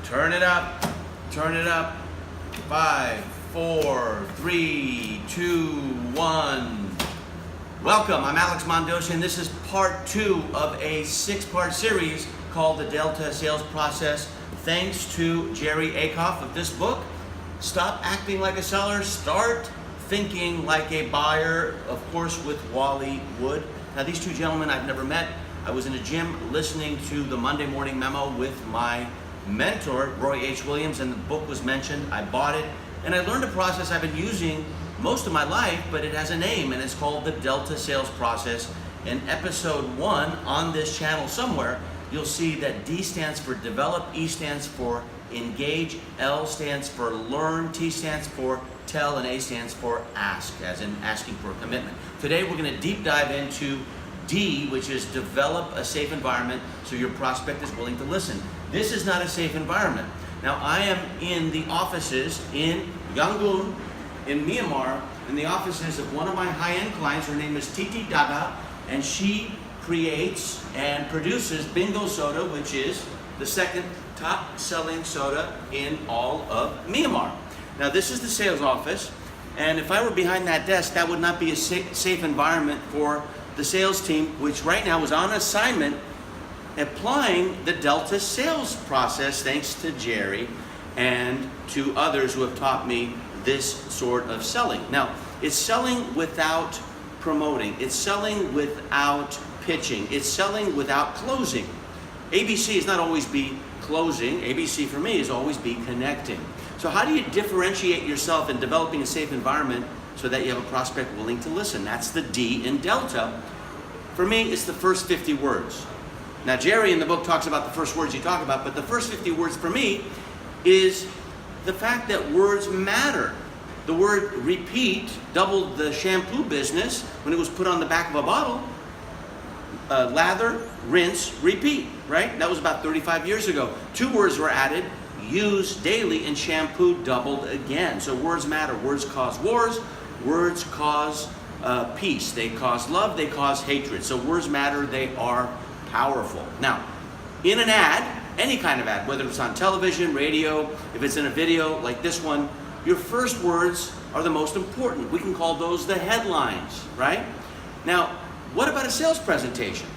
Turn it up. Turn it up. 5, 4, 3, 2, 1. Welcome, I'm Alex Mondosha, and this is part 2 of a 6-part series called the Delta Sales Process. Thanks to Jerry Akoff of this book. Stop acting like a seller, start thinking like a buyer, of course with Wally Wood. Now these two gentlemen I've never met. I was in a gym listening to the Monday Morning Memo with my mentor, Roy H. Williams, and the book was mentioned. I bought it, and I learned a process I've been using most of my life, but it has a name, and it's called the Delta Sales Process. In episode 1 on this channel somewhere, you'll see that D stands for develop, E stands for engage, L stands for learn, T stands for tell, and A stands for ask, as in asking for a commitment. Today we're going to deep dive into D, which is develop a safe environment so your prospect is willing to listen. This is not a safe environment. Now I am in the offices in Yangon, in Myanmar, in the offices of one of my high-end clients. Her name is Titi Daga, and she creates and produces Bingo Soda, which is the second top-selling soda in all of Myanmar. Now this is the sales office, and if I were behind that desk, that would not be a safe environment for the sales team, which right now is on assignment applying the Delta sales process, thanks to Jerry and to others who have taught me this sort of selling. Now, it's selling without promoting. It's selling without pitching. It's selling without closing. ABC is not always be closing. ABC for me is always be connecting. So how do you differentiate yourself in developing a safe environment so that you have a prospect willing to listen? That's the D in Delta. For me, it's the first 50 words. Now, Jerry in the book talks about the first words you talk about, but the first 50 words for me is the fact that words matter. The word repeat doubled the shampoo business when it was put on the back of a bottle. Lather, rinse, repeat, right? That was about 35 years ago. 2 words were added, use daily, and shampoo doubled again. So words matter. Words cause wars. Words cause peace. They cause love. They cause hatred. So words matter. They are powerful. Now, in an ad, any kind of ad, whether it's on television, radio, if it's in a video like this one, your first words are the most important. We can call those the headlines, right? Now, what about a sales presentation?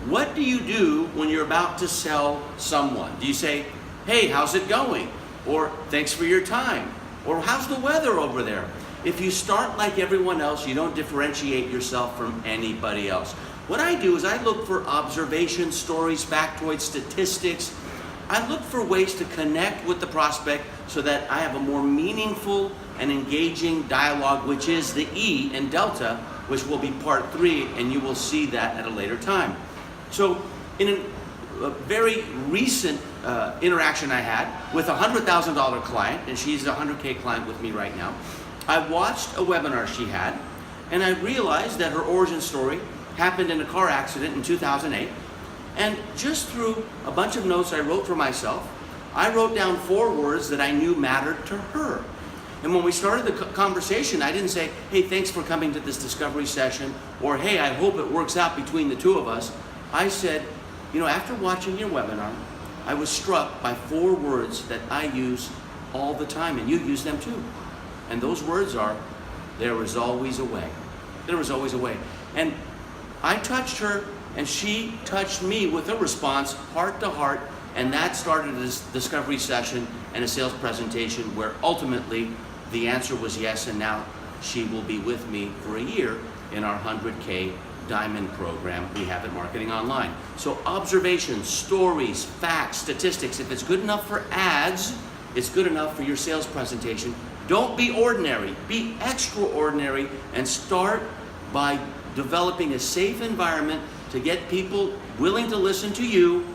What do you do when you're about to sell someone? Do you say, hey, how's it going? Or thanks for your time? Or how's the weather over there? If you start like everyone else, you don't differentiate yourself from anybody else. What I do is I look for observations, stories, factoids, statistics. I look for ways to connect with the prospect so that I have a more meaningful and engaging dialogue, which is the E in Delta, which will be part 3, and you will see that at a later time. So in a very recent interaction I had with a $100,000 client, and she's a $100K client with me right now, I watched a webinar she had, and I realized that her origin story happened in a car accident in 2008. And just through a bunch of notes I wrote for myself, I wrote down 4 words that I knew mattered to her. And when we started the conversation, I didn't say, hey, thanks for coming to this discovery session, or hey, I hope it works out between the 2 of us. I said, you know, after watching your webinar, I was struck by 4 words that I use all the time, and you use them too. And those words are, there is always a way. There is always a way. And I touched her, and she touched me with a response, heart to heart, and that started this discovery session and a sales presentation where ultimately the answer was yes, and now she will be with me for a year in our 100K Diamond program we have at Marketing Online. So observations, stories, facts, statistics, if it's good enough for ads, it's good enough for your sales presentation. Don't be ordinary, be extraordinary, and start by developing a safe environment to get people willing to listen to you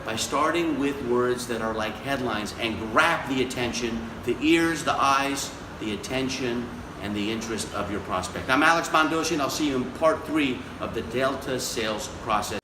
by starting with words that are like headlines and grab the attention, the ears, the eyes, the attention, and the interest of your prospect. I'm Alex Mondosha, and I'll see you in part 3 of the Delta Sales Process.